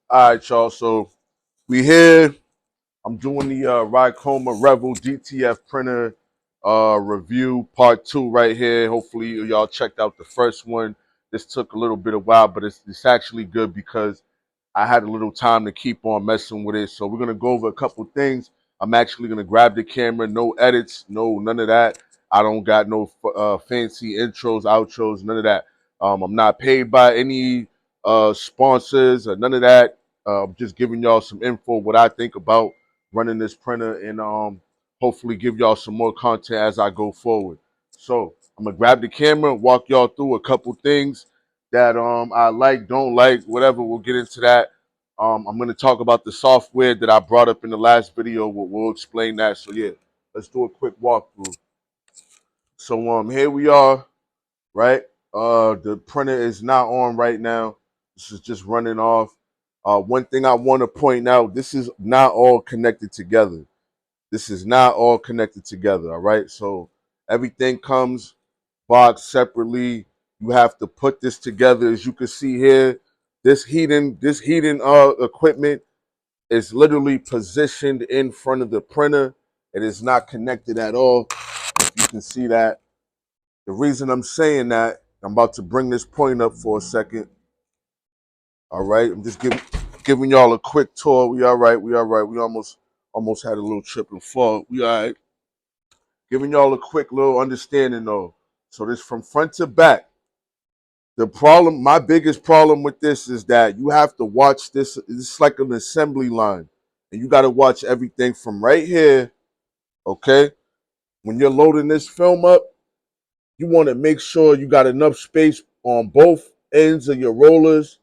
All right, y'all. So we here. I'm doing the RICOMA Revel DTF printer review part 2 right here. Hopefully y'all checked out the first one. This took a little bit of while, but it's actually good because I had a little time to keep on messing with it. So we're gonna go over a couple things. I'm actually gonna grab the camera. No edits, no none of that. I don't got no fancy intros, outros, none of that. I'm not paid by any sponsors or none of that. I'm just giving y'all some info, what I think about running this printer, and hopefully give y'all some more content as I go forward. So I'm gonna grab the camera, walk y'all through a couple things that I like, don't like, whatever. We'll get into that. I'm going to talk about the software that I brought up in the last video. We'll explain that. So yeah, let's do a quick walkthrough. So here we are, right? The printer is not on right now. This is just running off. One thing I want to point out: this is not all connected together. This is not all connected together. All right. So everything comes boxed separately. You have to put this together. As you can see here, this heating equipment is literally positioned in front of the printer. It is not connected at all. If you can see that. The reason I'm saying that, I'm about to bring this point up for a second. All right, I'm just giving y'all a quick tour. We all right. We all right. We almost had a little trip and fall. We all right. Giving y'all a quick little understanding though. So this from front to back. The problem, my biggest problem with this is that you have to watch this. It's like an assembly line, and you got to watch everything from right here. Okay, when you're loading this film up, you want to make sure you got enough space on both ends of your rollers.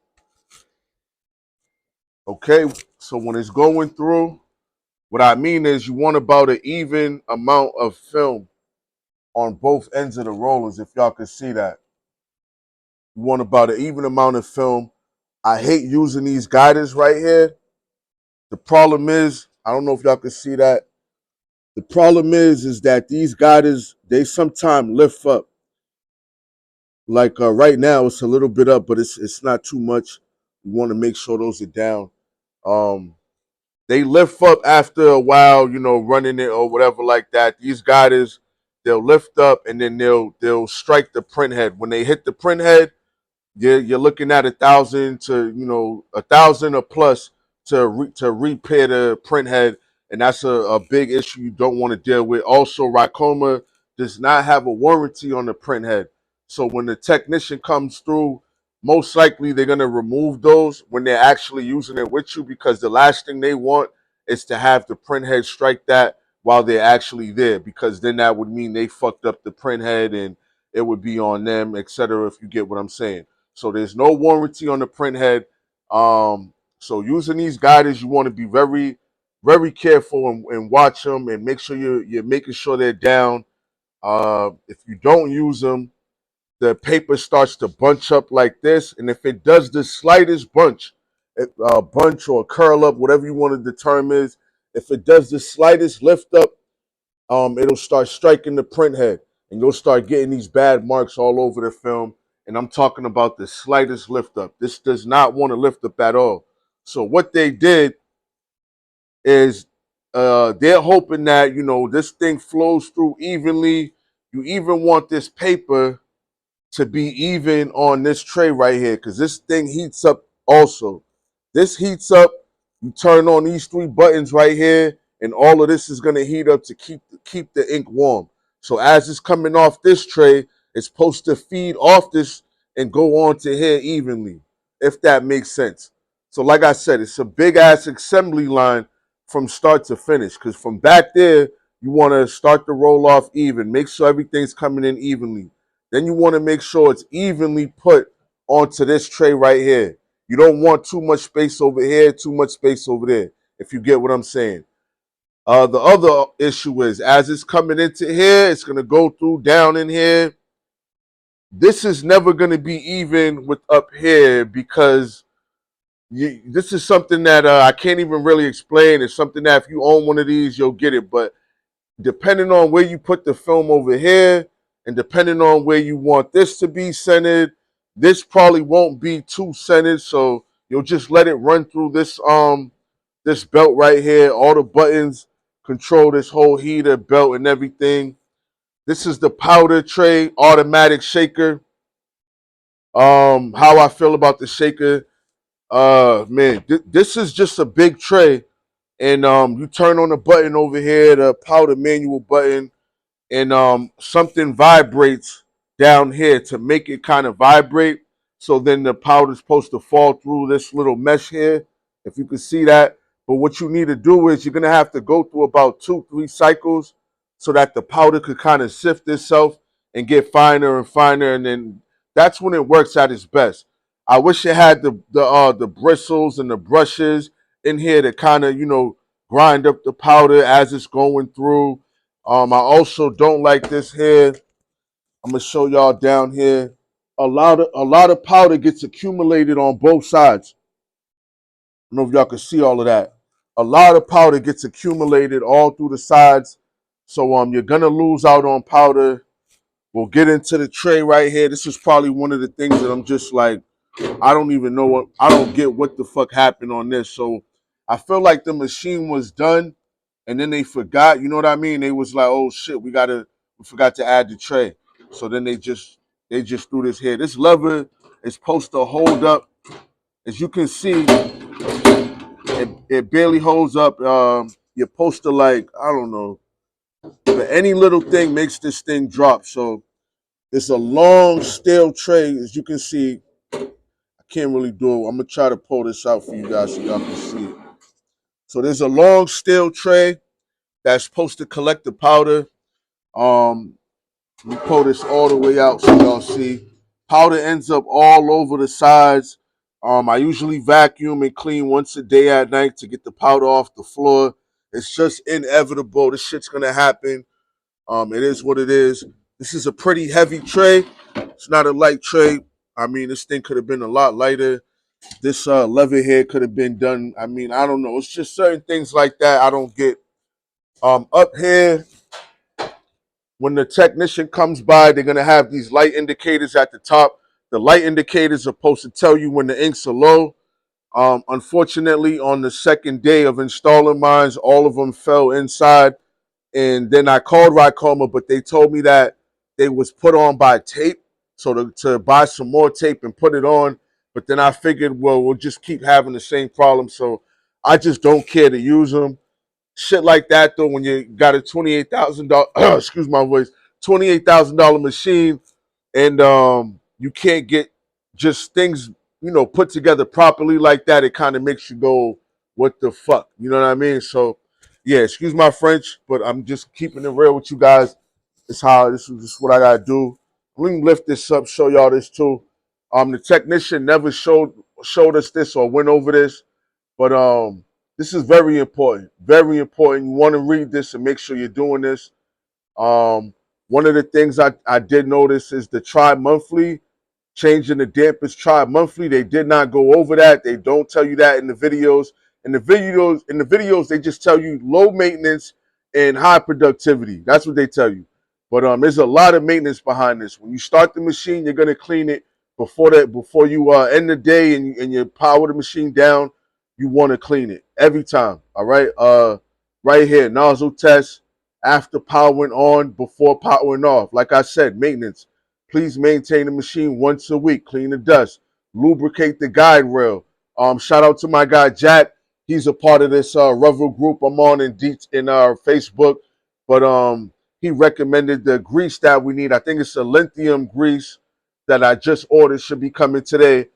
Okay, so when it's going through, what I mean is you want about an even amount of film on both ends of the rollers. If y'all can see that, you want about an even amount of film. I hate using these guiders right here. The problem is, I don't know if y'all can see that. The problem is that these guiders, they sometimes lift up. Like right now, it's a little bit up, but it's not too much. You want to make sure those are down. Um, they lift up after a while, you know, running it or whatever like that. These guiders, they'll lift up and then they'll strike the print head. When they hit the print head, you're looking at 1,000 to 1,000 or plus to repair the print head, and that's a big issue you don't want to deal with. Also, RICOMA does not have a warranty on the print head, so when the technician comes through, most likely they're gonna remove those when they're actually using it with you, because the last thing they want is to have the print head strike that while they're actually there, because then that would mean they fucked up the print head and it would be on them, etc. If you get what I'm saying. So there's no warranty on the print head. So using these guiders, you want to be very, very careful and watch them and make sure you're making sure they're down. If you don't use them, the paper starts to bunch up like this, and if it does the slightest bunch or curl up, whatever you want to determine is, if it does the slightest lift up, it'll start striking the print head, and you'll start getting these bad marks all over the film. And I'm talking about the slightest lift up. This does not want to lift up at all. So what they did is they're hoping that this thing flows through evenly. You even want this paper to be even on this tray right here, because this thing heats up also. This heats up. You turn on these 3 buttons right here, and all of this is going to heat up to keep the ink warm. So as it's coming off this tray, it's supposed to feed off this and go on to here evenly, if that makes sense. So like I said, it's a big ass assembly line from start to finish, because from back there, you want to start the roll off even. Make sure everything's coming in evenly. Then you want to make sure it's evenly put onto this tray right here. You don't want too much space over here, too much space over there, if you get what I'm saying. The other issue is, as it's coming into here, it's going to go through down in here. This is never going to be even with up here, because this is something that I can't even really explain. It's something that if you own one of these, you'll get it. But depending on where you put the film over here, and depending on where you want this to be centered, this probably won't be too centered. So You'll just let it run through this belt right here. All the buttons control this whole heater, belt, and everything. This is the powder tray automatic shaker. How I feel about the shaker. Man, this is just a big tray. And you turn on the button over here, the powder manual button, and something vibrates down here to make it kind of vibrate. So then the powder's supposed to fall through this little mesh here, if you can see that. But what you need to do is you're gonna have to go through about 2-3 cycles so that the powder could kind of sift itself and get finer and finer, and then that's when it works at its best. I wish it had the bristles and the brushes in here to kind of grind up the powder as it's going through. I also don't like this here. I'm gonna show y'all down here. A lot of powder gets accumulated on both sides. I don't know if y'all can see all of that. A lot of powder gets accumulated all through the sides. So you're gonna lose out on powder. We'll get into the tray right here. This is probably one of the things that I'm just like, I don't even know I don't get what the fuck happened on this. So I feel like the machine was done and then they forgot, you know what I mean? They was like, oh shit, we forgot to add the tray. So then they just threw this here. This lever is supposed to hold up. As you can see, it barely holds up. You're supposed to, like, I don't know, but any little thing makes this thing drop. So it's a long steel tray. As you can see, I can't really do it. I'm gonna try to pull this out for you guys so y'all can see it. So there's a long steel tray that's supposed to collect the powder. Um, We pull this all the way out so y'all see. Powder ends up all over the sides. I usually vacuum and clean once a day at night to get the powder off the floor. It's just inevitable. This shit's gonna happen. It is what it is. This is a pretty heavy tray. It's not a light tray. I mean, this thing could have been a lot lighter. This lever here could have been done. I mean, I don't know. It's just certain things like that I don't get. Up here, when the technician comes by, they're gonna have these light indicators at the top. The light indicators are supposed to tell you when the inks are low. Unfortunately, on the second day of installing mines, all of them fell inside. And then I called RICOMA, but they told me that they was put on by tape. So to buy some more tape and put it on. But then I figured, well, we'll just keep having the same problem. So I just don't care to use them. Shit like that though, when you got a $28,000 excuse my voice, $28,000 machine, and you can't get just things put together properly like that, it kind of makes you go, what the fuck, you know what I mean? So yeah, excuse my French, but I'm just keeping it real with you guys. This is just what I gotta do. Let me lift this up, show y'all this too. The technician never showed us this or went over this, but this is very important. Very important. You want to read this and make sure you're doing this. Um, One of the things I did notice is the tri-monthly, changing the dampers tri-monthly. They did not go over that. They don't tell you that in the videos. In the videos, they just tell you low maintenance and high productivity. That's what they tell you. But there's a lot of maintenance behind this. When you start the machine, you're gonna clean it before you end the day and you power the machine down. You want to clean it every time. All right. Right here, nozzle test after powering on, before powering off. Like I said, maintenance. Please maintain the machine once a week. Clean the dust. Lubricate the guide rail. Shout out to my guy Jack. He's a part of this Revel group I'm on in our Facebook. But he recommended the grease that we need. I think it's a lithium grease that I just ordered. Should be coming today.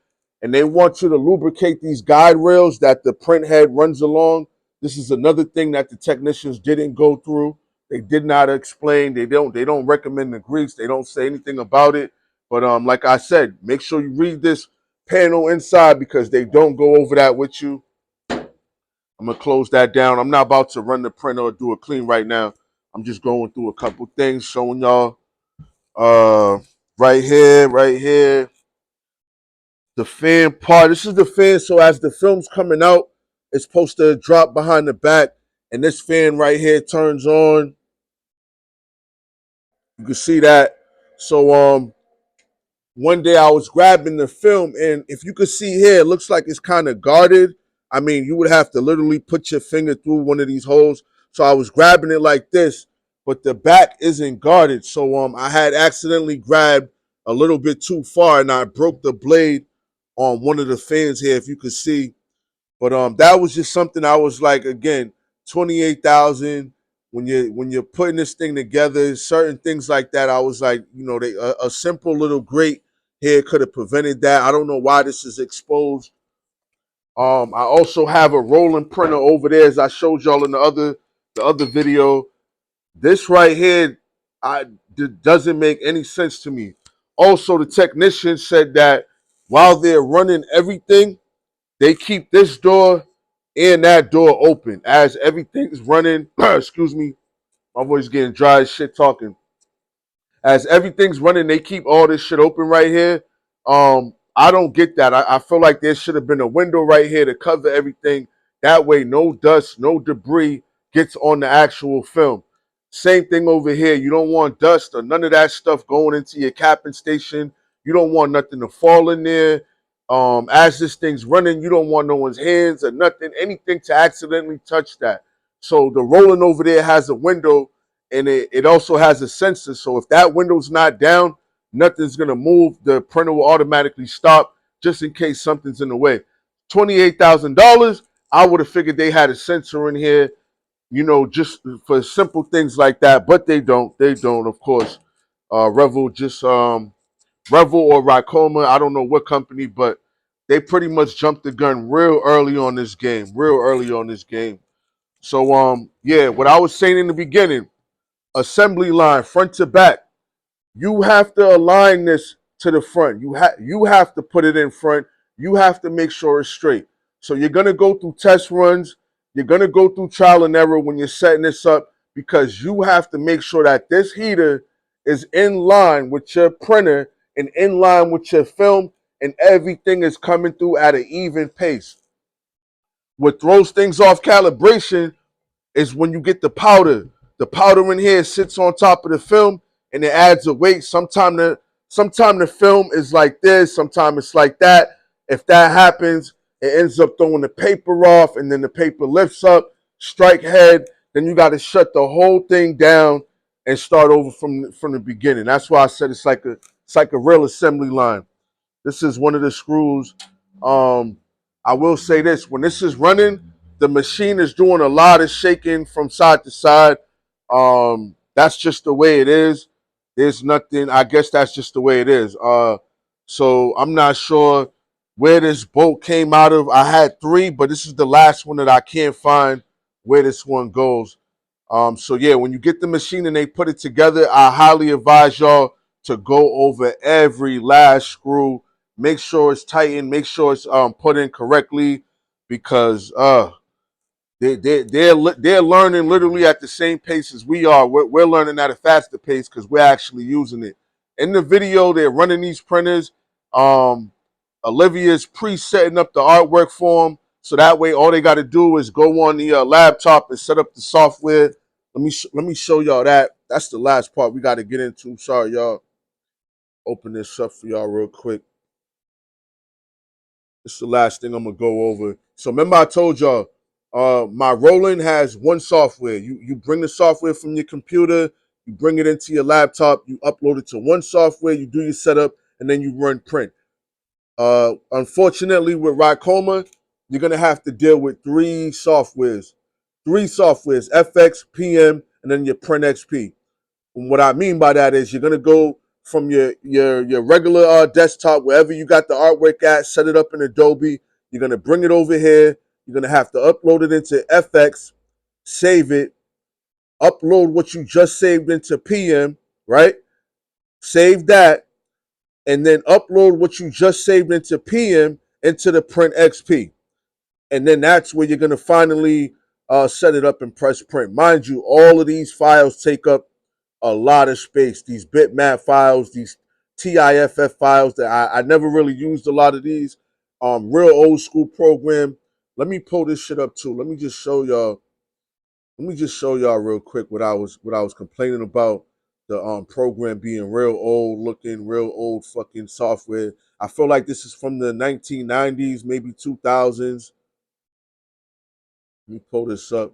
And they want you to lubricate these guide rails that the print head runs along. This is another thing that the technicians didn't go through. They did not explain. They don't recommend the grease. They don't say anything about it. But like I said, make sure you read this panel inside because they don't go over that with you. I'm gonna close that down. I'm not about to run the printer or do a clean right now. I'm just going through a couple things, showing y'all right here, the fan part. This is the fan, so as the film's coming out, it's supposed to drop behind the back, and this fan right here turns on. You can see that. So one day I was grabbing the film, and if you could see here, it looks like it's kind of guarded. I mean, you would have to literally put your finger through one of these holes. So I was grabbing it like this, but the back isn't guarded. So I had accidentally grabbed a little bit too far, and I broke the blade on one of the fans here, if you could see. But that was just something I was like, again, 28,000. When you're putting this thing together, certain things like that, I was like, a simple little grate here could have prevented that. I don't know why this is exposed. I also have a rolling printer over there, as I showed y'all in the other video. This right here, doesn't make any sense to me. Also, the technician said that while they're running everything, they keep this door and that door open as everything's running. Excuse me, my voice getting dry as shit talking. As everything's running, they keep all this shit open right here. I don't get that. I feel like there should have been a window right here to cover everything. That way, no dust, no debris gets on the actual film. Same thing over here. You don't want dust or none of that stuff going into your capping station. You don't want nothing to fall in there. As this thing's running, you don't want no one's hands or nothing, anything to accidentally touch that. So the rolling over there has a window, and it also has a sensor. So if that window's not down, nothing's gonna move. The printer will automatically stop just in case something's in the way. $28,000. I would have figured they had a sensor in here, just for simple things like that. But they don't. They don't, of course. Revel or RICOMA. I don't know what company, but they pretty much jumped the gun real early on this game. Real early on this game. So yeah, what I was saying in the beginning, assembly line front to back. You have to align this to the front. You have to put it in front. You have to make sure it's straight. So you're gonna go through test runs. You're gonna go through trial and error when you're setting this up, because you have to make sure that this heater is in line with your printer and in line with your film, and everything is coming through at an even pace. What throws things off calibration is when you get the powder. The powder in here sits on top of the film and it adds a weight. Sometime the film is like this, sometimes it's like that. If that happens, it ends up throwing the paper off, and then the paper lifts up, strike head. Then you got to shut the whole thing down and start over from the beginning. That's why I said it's like a real assembly line. This is one of the screws. Um, I will say this: when this is running, the machine is doing a lot of shaking from side to side. That's just the way it is. There's nothing. I guess that's just the way it is. So I'm not sure where this bolt came out of. I had three, but this is the last one that I can't find where this one goes. So yeah, when you get the machine and they put it together, I highly advise y'all to go over every last screw. Make sure it's tightened. Make sure it's put in correctly, because they're learning literally at the same pace as we are. We're learning at a faster pace because we're actually using it. In the video, they're running these printers. Um, Olivia's pre-setting up the artwork for them, so that way all they got to do is go on the laptop and set up the software. Let me show y'all that. That's the last part we got to get into. Sorry, y'all. Open this up for y'all real quick. This is the last thing I'm gonna go over. So remember, I told y'all, my Roland has one software. You bring the software from your computer, you bring it into your laptop, you upload it to one software, you do your setup, and then you run print. Unfortunately, with RICOMA, you're gonna have to deal with three softwares. FX, PM, and then your Print XP. And what I mean by that is you're gonna go from your regular desktop, wherever you got the artwork at, set it up in Adobe. You're gonna bring it over here. You're gonna have to upload it into FX, save it, upload what you just saved into PM, right? Save that, and then upload what you just saved into PM into the Print XP. And then that's where you're gonna finally set it up and press print. Mind you, all of these files take up a lot of space. These bitmap files, these TIFF files that I never really used a lot of these. Real old school program. Let me pull this shit up too. Let me just show y'all. Let me just show y'all real quick what I was complaining about. the program being real old looking, real old fucking software. I feel like this is from the 1990s, maybe 2000s. Let me pull this up.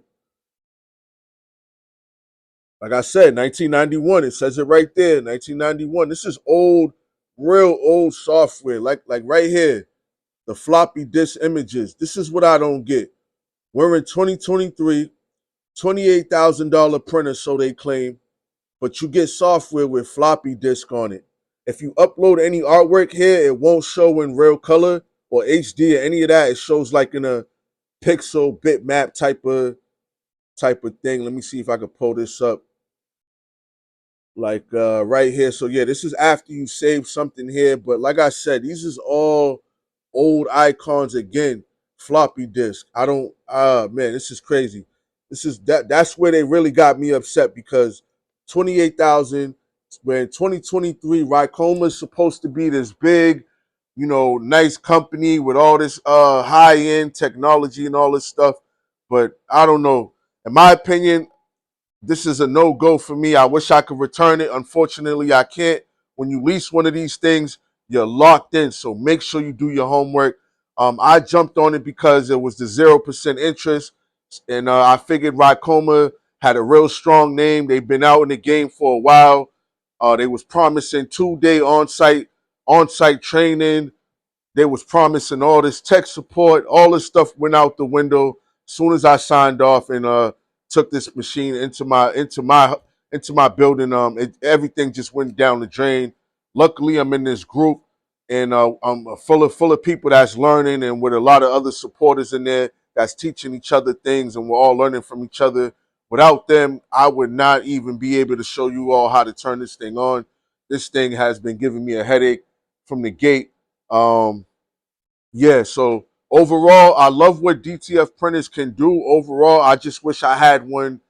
Like I said, 1991. It says it right there, 1991. This is old, real old software. Like right here, the floppy disk images. This is what I don't get. We're in 2023, $28,000 printer, so they claim, but you get software with floppy disk on it. If you upload any artwork here, it won't show in real color or HD or any of that. It shows like in a pixel bitmap type of thing. Let me see if I can pull this up. Like right here. So yeah, this is after you save something here. But like I said, these is all old icons again. Floppy disk. I don't man, this is crazy. This is that's where they really got me upset because 28,000 when 2023 RICOMA is supposed to be this big, nice company with all this high-end technology and all this stuff. But I don't know. In my opinion, this is a no-go for me. I wish I could return it. Unfortunately, I can't. When you lease one of these things, you're locked in. So make sure you do your homework. I jumped on it because it was the 0% interest, and I figured Rycoma had a real strong name. They've been out in the game for a while. They was promising 2-day on-site training. They was promising all this tech support. All this stuff went out the window as soon as I signed off and took this machine into my building. Everything just went down the drain. Luckily, I'm in this group and I'm full of people that's learning and with a lot of other supporters in there that's teaching each other things, and we're all learning from each other. Without them, I would not even be able to show you all how to turn this thing on. This thing has been giving me a headache from the gate. Yeah, so overall, I love what DTF printers can do. Overall, I just wish I had one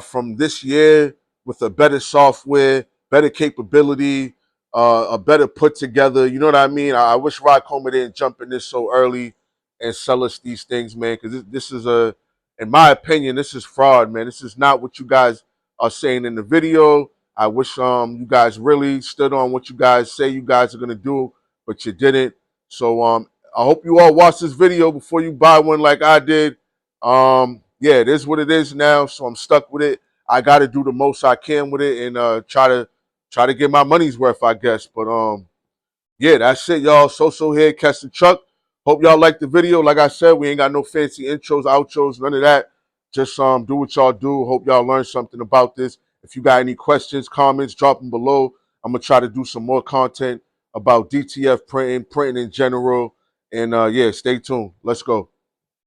from this year with a better software, better capability, a better put together. You know what I mean? I wish Rod didn't jump in this so early and sell us these things, man, because this is in my opinion, this is fraud, man. This is not what you guys are saying in the video. I wish you guys really stood on what you guys say you guys are gonna do, but you didn't. So I hope you all watch this video before you buy one like I did. Yeah, it is what it is now, so I'm stuck with it. I got to do the most I can with it and try to get my money's worth, I guess. But yeah, that's it, y'all. So here, catch the truck. Hope y'all like the video. Like I said, we ain't got no fancy intros, outros, none of that. Just do what y'all do. Hope y'all learned something about this. If you got any questions, comments, drop them below. I'm gonna try to do some more content about DTF printing in general. And yeah, stay tuned. Let's go.